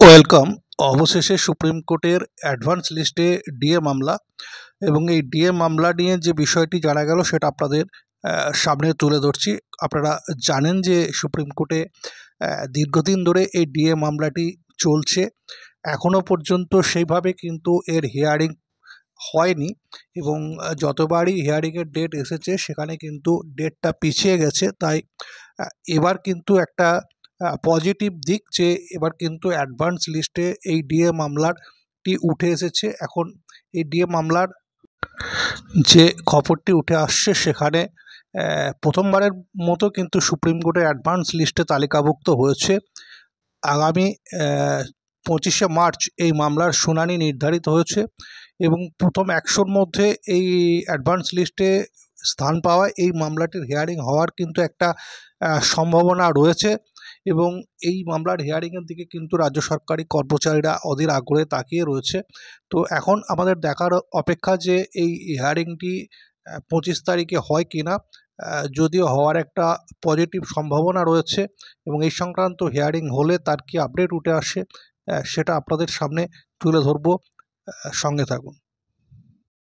Welcome. অবশেষে supreme কোর্টের advance লিস্টে ডিএ মামলা এবং এই ডিএ মামলা নিয়ে যে বিষয়টি জানা গেল সেটা আপনাদের সামনে তুলে ধরছি। আপনারা জানেন যে সুপ্রিম কোর্টে দীর্ঘদিন ধরে এই ডিএ মামলাটি চলছে। এখনও পর্যন্ত সেইভাবে কিন্তু এর হিয়ারিং হয়নি এবং যতবারই হিয়ারিংয়ের ডেট এসেছে সেখানে কিন্তু ডেটটা পিছিয়ে গেছে। তাই এবার কিন্তু একটা পজিটিভ দিক যে এবার কিন্তু অ্যাডভান্স লিস্টে এই ডিএ মামলাটি উঠে এসেছে। এখন এই ডিএ মামলার যে খবরটি উঠে আসছে সেখানে প্রথমবারের মতো কিন্তু সুপ্রিম কোর্টের অ্যাডভান্স লিস্টে তালিকাভুক্ত হয়েছে। আগামী 25শে মার্চ এই মামলার শুনানি নির্ধারিত হয়েছে এবং প্রথম 100-র মধ্যে এই অ্যাডভান্স লিস্টে স্থান পাওয়া এই মামলাটির হিয়ারিং হওয়ার কিন্তু একটা সম্ভাবনা রয়েছে এবং এই মামলার হিয়ারিংয়ের দিকে কিন্তু রাজ্য সরকারি কর্মচারীরা অধীর আগ্রহে তাকিয়ে রয়েছে। তো এখন আমাদের দেখার অপেক্ষা যে এই হিয়ারিংটি 25 তারিখে হয় কি না। যদিও হওয়ার একটা পজিটিভ সম্ভাবনা রয়েছে এবং এই সংক্রান্ত হিয়ারিং হলে তার কি আপডেট উঠে আসে সেটা আপনাদের সামনে তুলে ধরবো। সঙ্গে থাকুন।